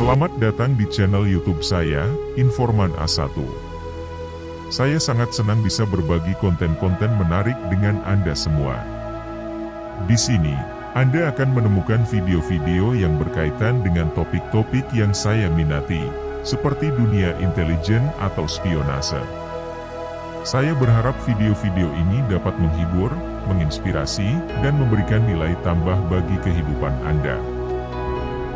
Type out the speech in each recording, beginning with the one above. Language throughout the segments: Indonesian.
Selamat datang di channel YouTube saya, Informan A1. Saya sangat senang bisa berbagi konten-konten menarik dengan Anda semua. Di sini, Anda akan menemukan video-video yang berkaitan dengan topik-topik yang saya minati, seperti dunia intelijen atau spionase. Saya berharap video-video ini dapat menghibur, menginspirasi, dan memberikan nilai tambah bagi kehidupan Anda.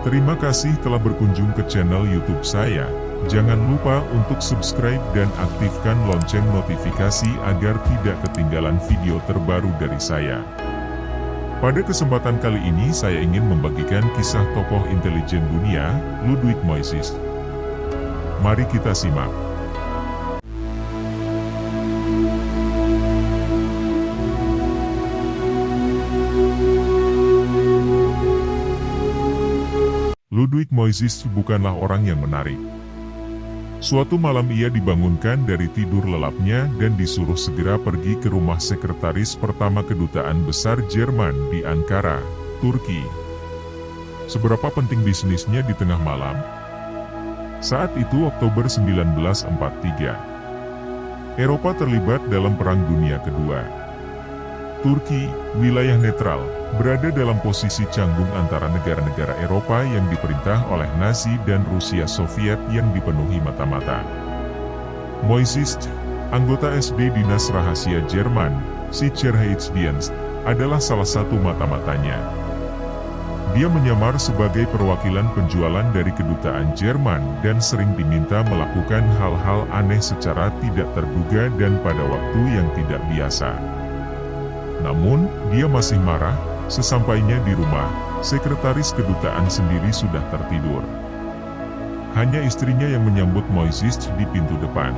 Terima kasih telah berkunjung ke channel YouTube saya. Jangan lupa untuk subscribe dan aktifkan lonceng notifikasi agar tidak ketinggalan video terbaru dari saya. Pada kesempatan kali ini saya ingin membagikan kisah tokoh intelijen dunia, Ludwig Moisis. Mari kita simak. Ludwig Moisis bukanlah orang yang menarik. Suatu malam ia dibangunkan dari tidur lelapnya dan disuruh segera pergi ke rumah sekretaris pertama kedutaan besar Jerman di Ankara, Turki. Seberapa penting bisnisnya di tengah malam? Saat itu Oktober 1943. Eropa terlibat dalam Perang Dunia Kedua. Turki, wilayah netral, berada dalam posisi canggung antara negara-negara Eropa yang diperintah oleh Nazi dan Rusia Soviet yang dipenuhi mata-mata. Moisis, anggota SD Dinas Rahasia Jerman, Sicherheitsdienst, adalah salah satu mata-matanya. Dia menyamar sebagai perwakilan penjualan dari kedutaan Jerman dan sering diminta melakukan hal-hal aneh secara tidak terduga dan pada waktu yang tidak biasa. Namun, dia masih marah. Sesampainya di rumah, sekretaris kedutaan sendiri sudah tertidur. Hanya istrinya yang menyambut Moisis di pintu depan.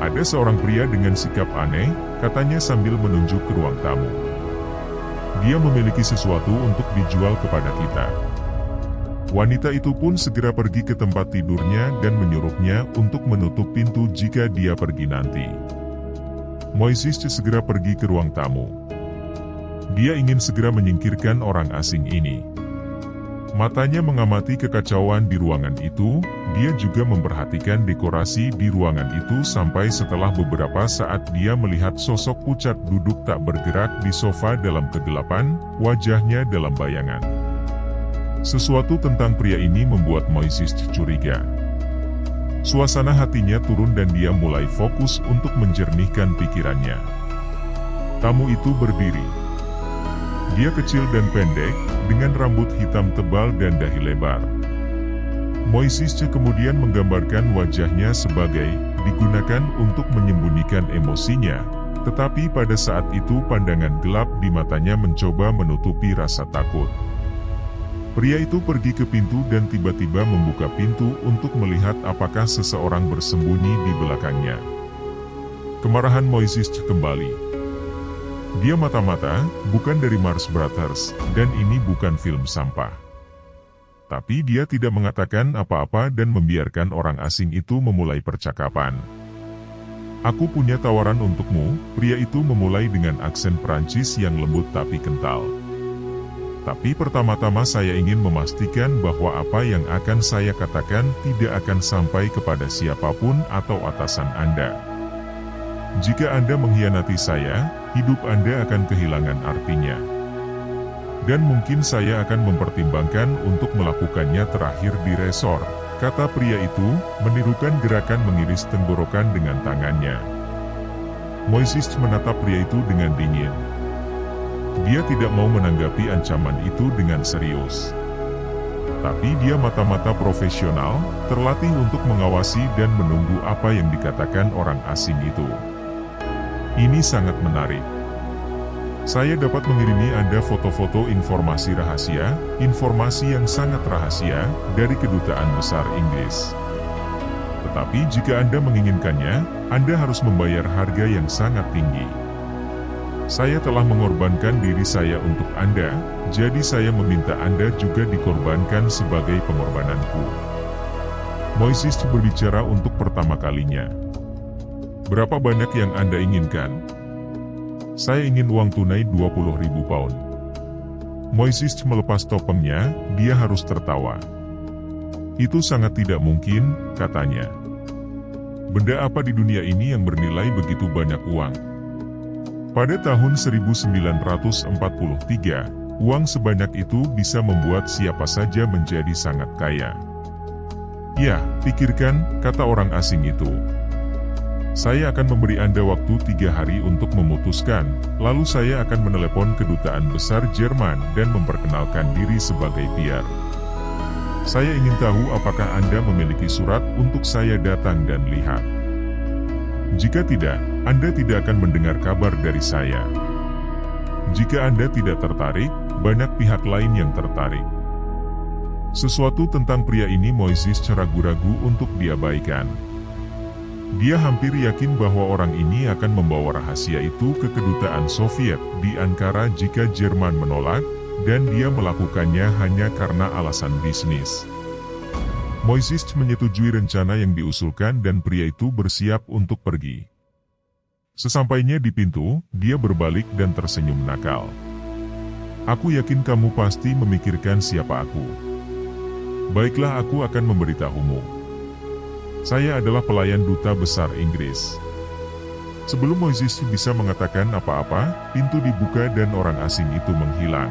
Ada seorang pria dengan sikap aneh, katanya sambil menunjuk ke ruang tamu. Dia memiliki sesuatu untuk dijual kepada kita. Wanita itu pun segera pergi ke tempat tidurnya dan menyuruhnya untuk menutup pintu jika dia pergi nanti. Moisis segera pergi ke ruang tamu. Dia ingin segera menyingkirkan orang asing ini. Matanya mengamati kekacauan di ruangan itu, dia juga memperhatikan dekorasi di ruangan itu sampai setelah beberapa saat dia melihat sosok pucat duduk tak bergerak di sofa dalam kegelapan, wajahnya dalam bayangan. Sesuatu tentang pria ini membuat Moisis curiga. Suasana hatinya turun dan dia mulai fokus untuk menjernihkan pikirannya. Tamu itu berdiri. Dia kecil dan pendek, dengan rambut hitam tebal dan dahi lebar. Moisis kemudian menggambarkan wajahnya sebagai digunakan untuk menyembunyikan emosinya, tetapi pada saat itu pandangan gelap di matanya mencoba menutupi rasa takut. Pria itu pergi ke pintu dan tiba-tiba membuka pintu untuk melihat apakah seseorang bersembunyi di belakangnya. Kemarahan Moisis kembali. Dia mata-mata, bukan dari Mars Brothers, dan ini bukan film sampah. Tapi dia tidak mengatakan apa-apa dan membiarkan orang asing itu memulai percakapan. Aku punya tawaran untukmu, pria itu memulai dengan aksen Prancis yang lembut tapi kental. Tapi pertama-tama saya ingin memastikan bahwa apa yang akan saya katakan tidak akan sampai kepada siapapun atau atasan Anda. Jika Anda mengkhianati saya, hidup Anda akan kehilangan artinya. Dan mungkin saya akan mempertimbangkan untuk melakukannya terakhir di resor, kata pria itu, menirukan gerakan mengiris tenggorokan dengan tangannya. Moisis menatap pria itu dengan dingin. Dia tidak mau menanggapi ancaman itu dengan serius. Tapi dia mata-mata profesional, terlatih untuk mengawasi dan menunggu apa yang dikatakan orang asing itu. Ini sangat menarik. Saya dapat mengirimi Anda foto-foto informasi rahasia, informasi yang sangat rahasia, dari kedutaan besar Inggris. Tetapi jika Anda menginginkannya, Anda harus membayar harga yang sangat tinggi. Saya telah mengorbankan diri saya untuk Anda, jadi saya meminta Anda juga dikorbankan sebagai pengorbananku. Moisis berbicara untuk pertama kalinya. Berapa banyak yang Anda inginkan? Saya ingin uang tunai 20.000 pound. Moisis melepas topengnya, dia harus tertawa. Itu sangat tidak mungkin, katanya. Benda apa di dunia ini yang bernilai begitu banyak uang? Pada tahun 1943, uang sebanyak itu bisa membuat siapa saja menjadi sangat kaya. Ya, pikirkan, kata orang asing itu. Saya akan memberi Anda waktu 3 hari untuk memutuskan, lalu saya akan menelepon kedutaan besar Jerman dan memperkenalkan diri sebagai PR. Saya ingin tahu apakah Anda memiliki surat untuk saya datang dan lihat. Jika tidak, Anda tidak akan mendengar kabar dari saya. Jika Anda tidak tertarik, banyak pihak lain yang tertarik. Sesuatu tentang pria ini Moises ragu-ragu untuk diabaikan. Dia hampir yakin bahwa orang ini akan membawa rahasia itu ke kedutaan Soviet di Ankara jika Jerman menolak, dan dia melakukannya hanya karena alasan bisnis. Moises menyetujui rencana yang diusulkan dan pria itu bersiap untuk pergi. Sesampainya di pintu, dia berbalik dan tersenyum nakal. Aku yakin kamu pasti memikirkan siapa aku. Baiklah, aku akan memberitahumu. Saya adalah pelayan duta besar Inggris. Sebelum Moises bisa mengatakan apa-apa, pintu dibuka dan orang asing itu menghilang.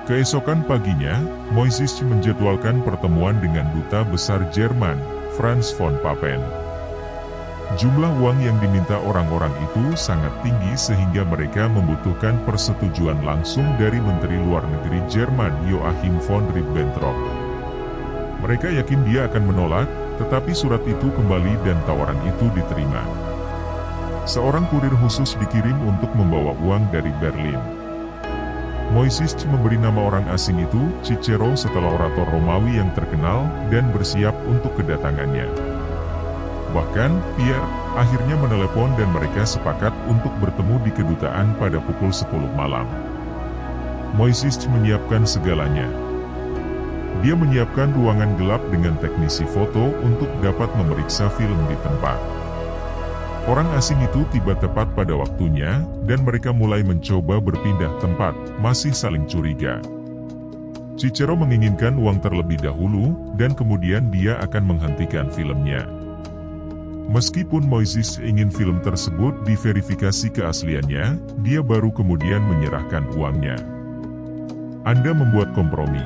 Keesokan paginya, Moises menjadwalkan pertemuan dengan duta besar Jerman, Franz von Papen. Jumlah uang yang diminta orang-orang itu sangat tinggi sehingga mereka membutuhkan persetujuan langsung dari Menteri Luar Negeri Jerman Joachim von Ribbentrop. Mereka yakin dia akan menolak, tetapi surat itu kembali dan tawaran itu diterima. Seorang kurir khusus dikirim untuk membawa uang dari Berlin. Moises memberi nama orang asing itu Cicero setelah orator Romawi yang terkenal dan bersiap untuk kedatangannya. Bahkan, Pierre akhirnya menelepon dan mereka sepakat untuk bertemu di kedutaan pada pukul 10 malam. Moises menyiapkan segalanya. Dia menyiapkan ruangan gelap dengan teknisi foto untuk dapat memeriksa film di tempat. Orang asing itu tiba tepat pada waktunya, dan mereka mulai mencoba berpindah tempat, masih saling curiga. Cicero menginginkan uang terlebih dahulu, dan kemudian dia akan menghentikan filmnya. Meskipun Moises ingin film tersebut diverifikasi keasliannya, dia baru kemudian menyerahkan uangnya. Anda membuat kompromi.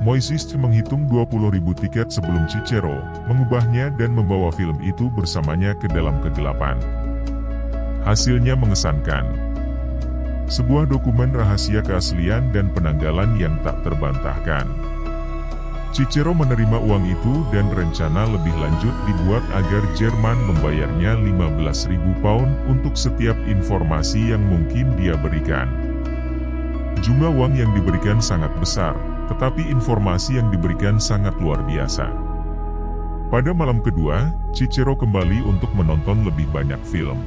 Moises menghitung 20.000 tiket sebelum Cicero mengubahnya dan membawa film itu bersamanya ke dalam kegelapan. Hasilnya mengesankan. Sebuah dokumen rahasia keaslian dan penanggalan yang tak terbantahkan. Cicero menerima uang itu dan rencana lebih lanjut dibuat agar Jerman membayarnya 15.000 pound untuk setiap informasi yang mungkin dia berikan. Jumlah uang yang diberikan sangat besar, tetapi informasi yang diberikan sangat luar biasa. Pada malam kedua, Cicero kembali untuk menonton lebih banyak film.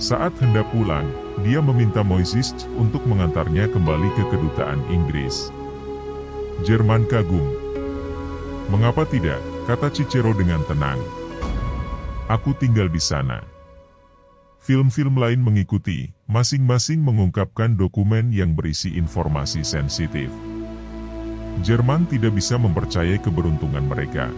Saat hendak pulang, dia meminta Moises untuk mengantarnya kembali ke kedutaan Inggris. Jerman kagum. "Mengapa tidak?" kata Cicero dengan tenang. "Aku tinggal di sana." Film-film lain mengikuti, masing-masing mengungkapkan dokumen yang berisi informasi sensitif. Jerman tidak bisa mempercayai keberuntungan mereka.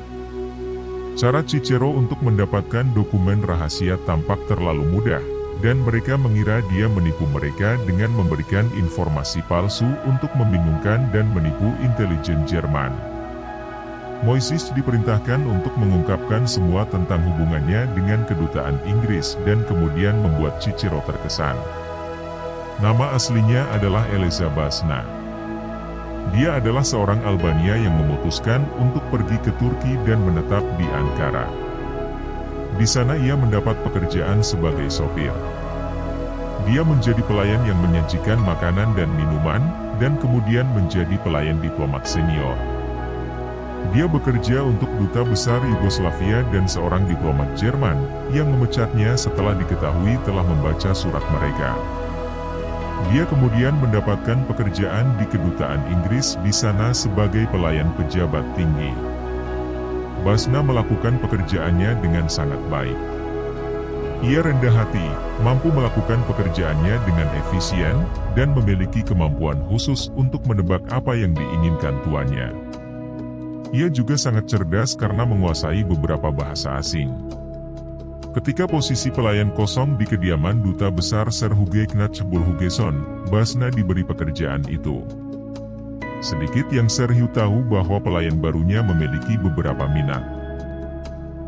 Cara Cicero untuk mendapatkan dokumen rahasia tampak terlalu mudah, dan mereka mengira dia menipu mereka dengan memberikan informasi palsu untuk membingungkan dan menipu intelijen Jerman. Moises diperintahkan untuk mengungkapkan semua tentang hubungannya dengan kedutaan Inggris dan kemudian membuat Cicero terkesan. Nama aslinya adalah Eleza Basna. Dia adalah seorang Albania yang memutuskan untuk pergi ke Turki dan menetap di Ankara. Di sana ia mendapat pekerjaan sebagai sopir. Dia menjadi pelayan yang menyajikan makanan dan minuman, dan kemudian menjadi pelayan diplomat senior. Dia bekerja untuk duta besar Yugoslavia dan seorang diplomat Jerman, yang memecatnya setelah diketahui telah membaca surat mereka. Dia kemudian mendapatkan pekerjaan di kedutaan Inggris di sana sebagai pelayan pejabat tinggi. Basna melakukan pekerjaannya dengan sangat baik. Ia rendah hati, mampu melakukan pekerjaannya dengan efisien, dan memiliki kemampuan khusus untuk menebak apa yang diinginkan tuannya. Ia juga sangat cerdas karena menguasai beberapa bahasa asing. Ketika posisi pelayan kosong di kediaman Duta Besar Ser Huge Knatchbull Hugeson, Basna diberi pekerjaan itu. Sedikit yang Ser Hugh tahu bahwa pelayan barunya memiliki beberapa minat.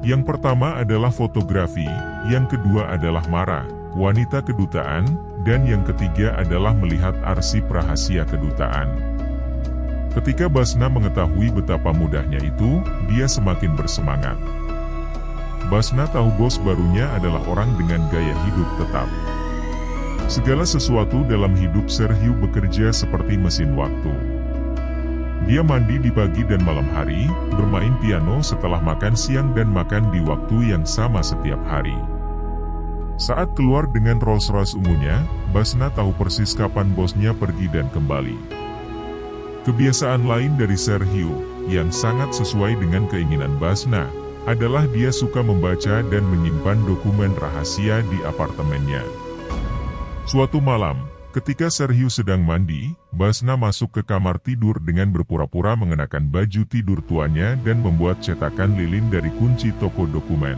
Yang pertama adalah fotografi, yang kedua adalah Mara, wanita kedutaan, dan yang ketiga adalah melihat arsip rahasia kedutaan. Ketika Basna mengetahui betapa mudahnya itu, dia semakin bersemangat. Basna tahu bos barunya adalah orang dengan gaya hidup tetap. Segala sesuatu dalam hidup Ser Hugh bekerja seperti mesin waktu. Dia mandi di pagi dan malam hari, bermain piano setelah makan siang dan makan di waktu yang sama setiap hari. Saat keluar dengan Rolls-Royce ungunya, Basna tahu persis kapan bosnya pergi dan kembali. Kebiasaan lain dari Ser Hugh, yang sangat sesuai dengan keinginan Basna, adalah dia suka membaca dan menyimpan dokumen rahasia di apartemennya. Suatu malam, ketika Ser Hugh sedang mandi, Basna masuk ke kamar tidur dengan berpura-pura mengenakan baju tidur tuanya dan membuat cetakan lilin dari kunci toko dokumen.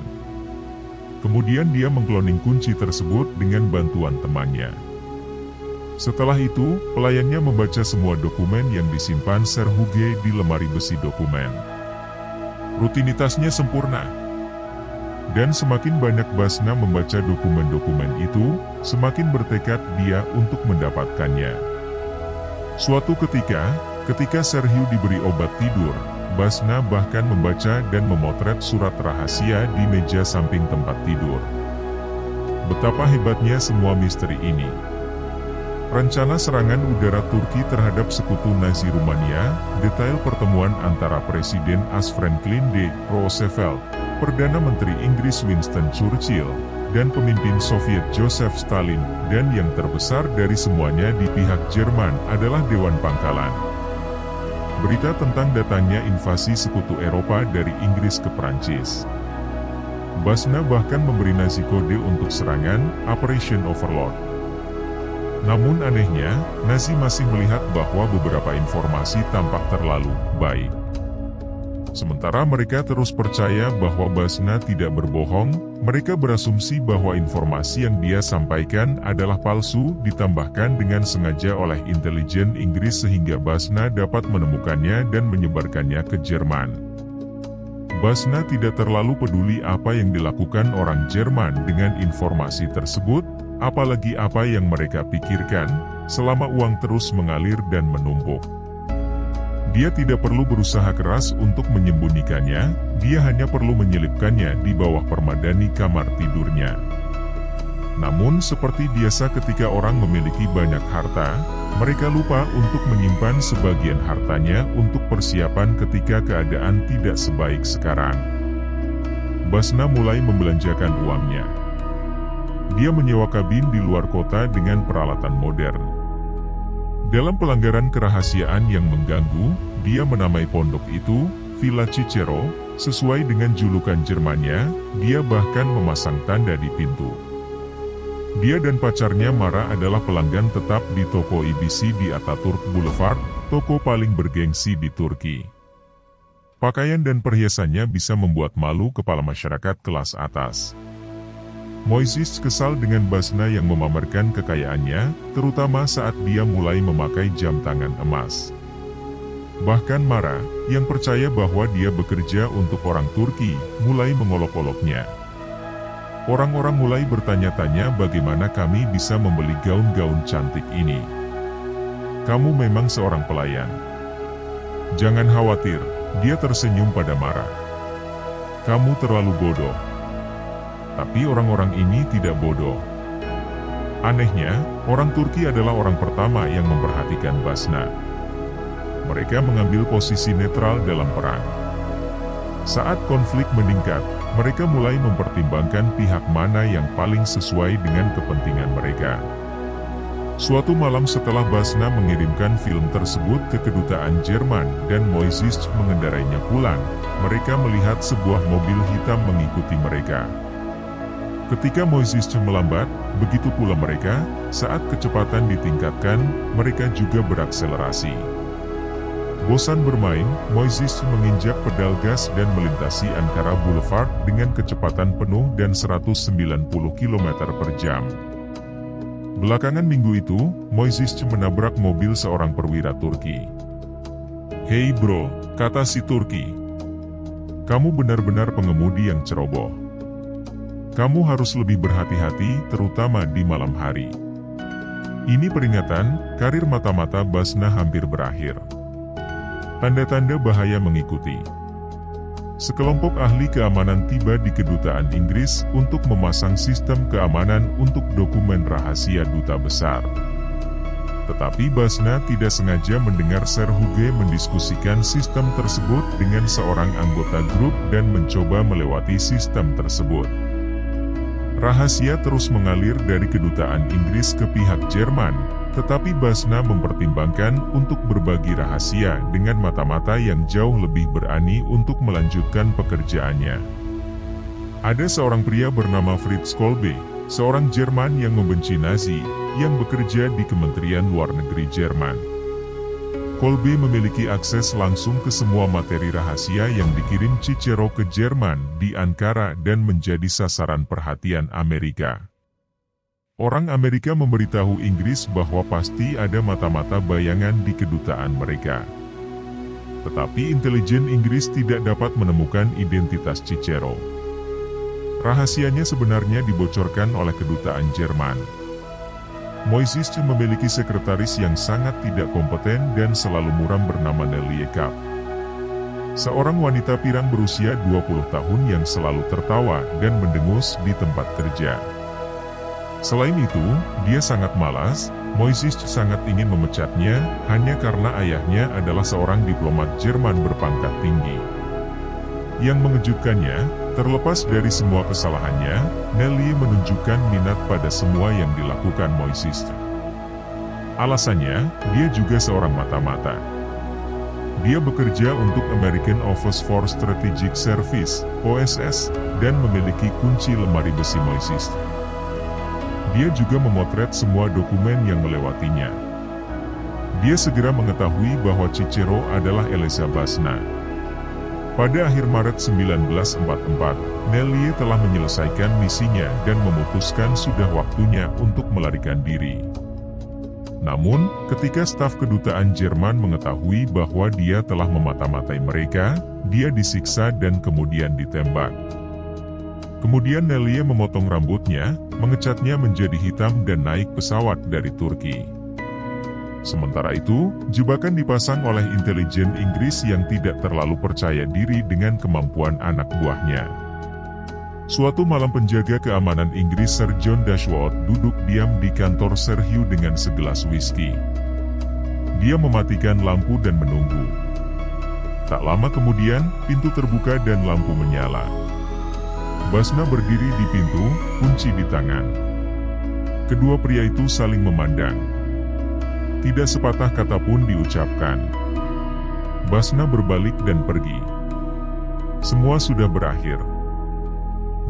Kemudian dia mengkloning kunci tersebut dengan bantuan temannya. Setelah itu, pelayannya membaca semua dokumen yang disimpan Ser Huge di lemari besi dokumen. Rutinitasnya sempurna. Dan semakin banyak Basna membaca dokumen-dokumen itu, semakin bertekad dia untuk mendapatkannya. Suatu ketika Ser Hugh diberi obat tidur, Basna bahkan membaca dan memotret surat rahasia di meja samping tempat tidur. Betapa hebatnya semua misteri ini. Rencana serangan udara Turki terhadap sekutu Nazi Rumania, detail pertemuan antara Presiden AS Franklin D. Roosevelt, Perdana Menteri Inggris Winston Churchill, dan pemimpin Soviet Joseph Stalin, dan yang terbesar dari semuanya di pihak Jerman adalah Dewan Pangkalan. Berita tentang datangnya invasi sekutu Eropa dari Inggris ke Prancis. Basna bahkan memberi Nazi kode untuk serangan, Operation Overlord. Namun anehnya, Nazi masih melihat bahwa beberapa informasi tampak terlalu baik. Sementara mereka terus percaya bahwa Basna tidak berbohong, mereka berasumsi bahwa informasi yang dia sampaikan adalah palsu, ditambahkan dengan sengaja oleh intelijen Inggris sehingga Basna dapat menemukannya dan menyebarkannya ke Jerman. Basna tidak terlalu peduli apa yang dilakukan orang Jerman dengan informasi tersebut, apalagi apa yang mereka pikirkan, selama uang terus mengalir dan menumpuk. Dia tidak perlu berusaha keras untuk menyembunyikannya, dia hanya perlu menyelipkannya di bawah permadani kamar tidurnya. Namun seperti biasa ketika orang memiliki banyak harta, mereka lupa untuk menyimpan sebagian hartanya untuk persiapan ketika keadaan tidak sebaik sekarang. Basna mulai membelanjakan uangnya. Dia menyewa kabin di luar kota dengan peralatan modern. Dalam pelanggaran kerahasiaan yang mengganggu, dia menamai pondok itu Villa Cicero, sesuai dengan julukan Jermannya. Dia bahkan memasang tanda di pintu. Dia dan pacarnya Mara adalah pelanggan tetap di toko IBC di Ataturk Boulevard, toko paling bergengsi di Turki. Pakaian dan perhiasannya bisa membuat malu kepala masyarakat kelas atas. Moises kesal dengan Basna yang memamerkan kekayaannya, terutama saat dia mulai memakai jam tangan emas. Bahkan Mara, yang percaya bahwa dia bekerja untuk orang Turki, mulai mengolok-oloknya. Orang-orang mulai bertanya-tanya bagaimana kami bisa membeli gaun-gaun cantik ini. Kamu memang seorang pelayan. Jangan khawatir, dia tersenyum pada Mara. Kamu terlalu bodoh. Tapi orang-orang ini tidak bodoh. Anehnya, orang Turki adalah orang pertama yang memperhatikan Basna. Mereka mengambil posisi netral dalam perang. Saat konflik meningkat, mereka mulai mempertimbangkan pihak mana yang paling sesuai dengan kepentingan mereka. Suatu malam setelah Basna mengirimkan film tersebut ke kedutaan Jerman dan Moises mengendarainya pulang, mereka melihat sebuah mobil hitam mengikuti mereka. Ketika Moises melambat, begitu pula mereka. Saat kecepatan ditingkatkan, mereka juga berakselerasi. Bosan bermain, Moises menginjak pedal gas dan melintasi Ankara Boulevard dengan kecepatan penuh dan 190 km per jam. Belakangan minggu itu, Moises menabrak mobil seorang perwira Turki. "Hei bro," kata si Turki. "Kamu benar-benar pengemudi yang ceroboh. Kamu harus lebih berhati-hati, terutama di malam hari." Ini peringatan, karir mata-mata Basna hampir berakhir. Tanda-tanda bahaya mengikuti. Sekelompok ahli keamanan tiba di kedutaan Inggris untuk memasang sistem keamanan untuk dokumen rahasia duta besar. Tetapi Basna tidak sengaja mendengar Sir Hugo mendiskusikan sistem tersebut dengan seorang anggota grup dan mencoba melewati sistem tersebut. Rahasia terus mengalir dari kedutaan Inggris ke pihak Jerman, tetapi Basna mempertimbangkan untuk berbagi rahasia dengan mata-mata yang jauh lebih berani untuk melanjutkan pekerjaannya. Ada seorang pria bernama Fritz Kolbe, seorang Jerman yang membenci Nazi, yang bekerja di Kementerian Luar Negeri Jerman. Kolbe memiliki akses langsung ke semua materi rahasia yang dikirim Cicero ke Jerman di Ankara dan menjadi sasaran perhatian Amerika. Orang Amerika memberitahu Inggris bahwa pasti ada mata-mata bayangan di kedutaan mereka. Tetapi intelijen Inggris tidak dapat menemukan identitas Cicero. Rahasianya sebenarnya dibocorkan oleh kedutaan Jerman. Moises memiliki sekretaris yang sangat tidak kompeten dan selalu muram bernama Nellie Kapp. Seorang wanita pirang berusia 20 tahun yang selalu tertawa dan mendengus di tempat kerja. Selain itu, dia sangat malas. Moises sangat ingin memecatnya, hanya karena ayahnya adalah seorang diplomat Jerman berpangkat tinggi. Yang mengejutkannya, terlepas dari semua kesalahannya, Nellie menunjukkan minat pada semua yang dilakukan Moises. Alasannya, dia juga seorang mata-mata. Dia bekerja untuk American Office for Strategic Service, OSS, dan memiliki kunci lemari besi Moises. Dia juga memotret semua dokumen yang melewatinya. Dia segera mengetahui bahwa Cicero adalah Elsa Basna. Pada akhir Maret 1944, Nellie telah menyelesaikan misinya dan memutuskan sudah waktunya untuk melarikan diri. Namun, ketika staf kedutaan Jerman mengetahui bahwa dia telah memata-matai mereka, dia disiksa dan kemudian ditembak. Kemudian Nellie memotong rambutnya, mengecatnya menjadi hitam dan naik pesawat dari Turki. Sementara itu, jebakan dipasang oleh intelijen Inggris yang tidak terlalu percaya diri dengan kemampuan anak buahnya. Suatu malam penjaga keamanan Inggris Sir John Dashwood duduk diam di kantor Sir Hugh dengan segelas whisky. Dia mematikan lampu dan menunggu. Tak lama kemudian, pintu terbuka dan lampu menyala. Basna berdiri di pintu, kunci di tangan. Kedua pria itu saling memandang. Tidak sepatah kata pun diucapkan. Basna berbalik dan pergi. Semua sudah berakhir.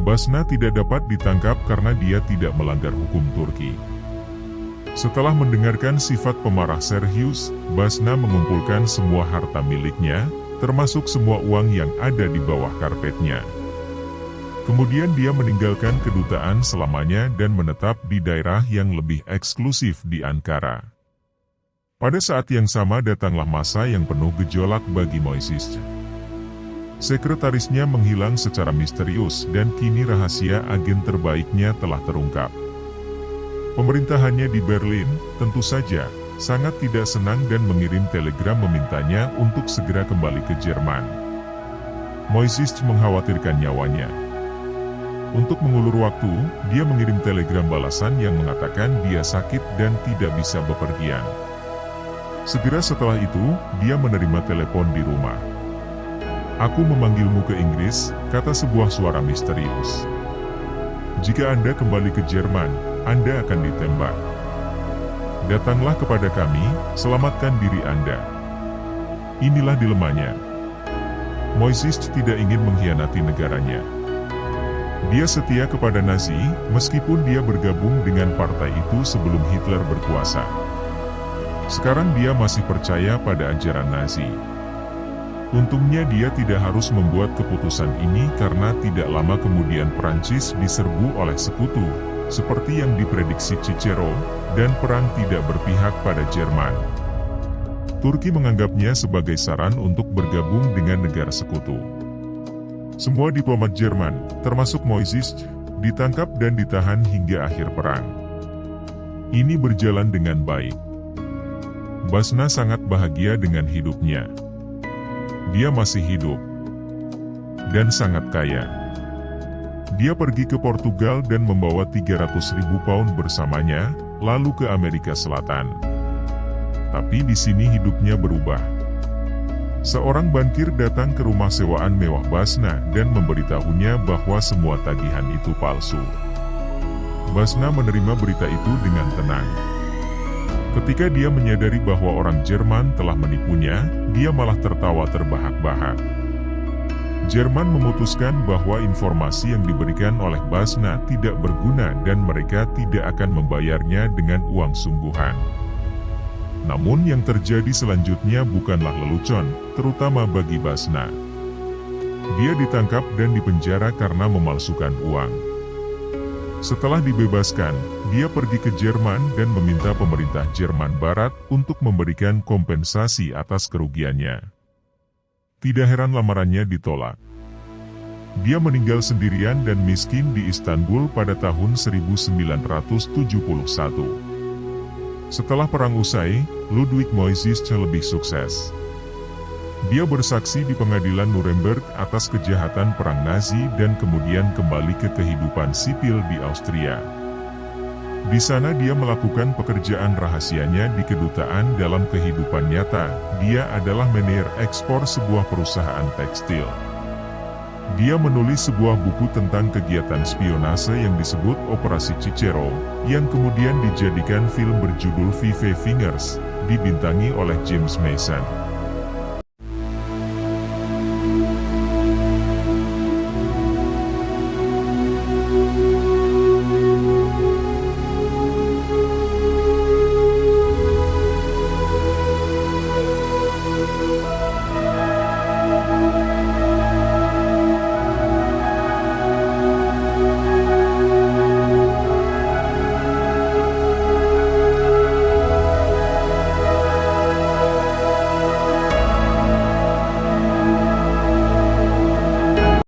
Basna tidak dapat ditangkap karena dia tidak melanggar hukum Turki. Setelah mendengarkan sifat pemarah Sir Hugh, Basna mengumpulkan semua harta miliknya, termasuk semua uang yang ada di bawah karpetnya. Kemudian dia meninggalkan kedutaan selamanya dan menetap di daerah yang lebih eksklusif di Ankara. Pada saat yang sama datanglah masa yang penuh gejolak bagi Moises. Sekretarisnya menghilang secara misterius dan kini rahasia agen terbaiknya telah terungkap. Pemerintahannya di Berlin, tentu saja, sangat tidak senang dan mengirim telegram memintanya untuk segera kembali ke Jerman. Moises mengkhawatirkan nyawanya. Untuk mengulur waktu, dia mengirim telegram balasan yang mengatakan dia sakit dan tidak bisa bepergian. Segera setelah itu, dia menerima telepon di rumah. "Aku memanggilmu ke Inggris," kata sebuah suara misterius. "Jika Anda kembali ke Jerman, Anda akan ditembak. Datanglah kepada kami, selamatkan diri Anda." Inilah dilemanya. Moises tidak ingin mengkhianati negaranya. Dia setia kepada Nazi, meskipun dia bergabung dengan partai itu sebelum Hitler berkuasa. Sekarang dia masih percaya pada ajaran Nazi. Untungnya dia tidak harus membuat keputusan ini karena tidak lama kemudian Prancis diserbu oleh sekutu, seperti yang diprediksi Cicero, dan perang tidak berpihak pada Jerman. Turki menganggapnya sebagai saran untuk bergabung dengan negara sekutu. Semua diplomat Jerman, termasuk Moisés, ditangkap dan ditahan hingga akhir perang. Ini berjalan dengan baik. Basna sangat bahagia dengan hidupnya. Dia masih hidup dan sangat kaya. Dia pergi ke Portugal dan membawa 300.000 pound bersamanya, lalu ke Amerika Selatan. Tapi di sini hidupnya berubah. Seorang bankir datang ke rumah sewaan mewah Basna dan memberitahunya bahwa semua tagihan itu palsu. Basna menerima berita itu dengan tenang. Ketika dia menyadari bahwa orang Jerman telah menipunya, dia malah tertawa terbahak-bahak. Jerman memutuskan bahwa informasi yang diberikan oleh Basna tidak berguna dan mereka tidak akan membayarnya dengan uang sungguhan. Namun yang terjadi selanjutnya bukanlah lelucon, terutama bagi Basna. Dia ditangkap dan dipenjara karena memalsukan uang. Setelah dibebaskan, dia pergi ke Jerman dan meminta pemerintah Jerman Barat untuk memberikan kompensasi atas kerugiannya. Tidak heran lamarannya ditolak. Dia meninggal sendirian dan miskin di Istanbul pada tahun 1971. Setelah perang usai, Ludwig Moisés lebih sukses. Dia bersaksi di pengadilan Nuremberg atas kejahatan perang Nazi dan kemudian kembali ke kehidupan sipil di Austria. Di sana dia melakukan pekerjaan rahasianya di kedutaan dalam kehidupan nyata. Dia adalah manajer ekspor sebuah perusahaan tekstil. Dia menulis sebuah buku tentang kegiatan spionase yang disebut Operasi Cicero, yang kemudian dijadikan film berjudul Five Fingers, dibintangi oleh James Mason.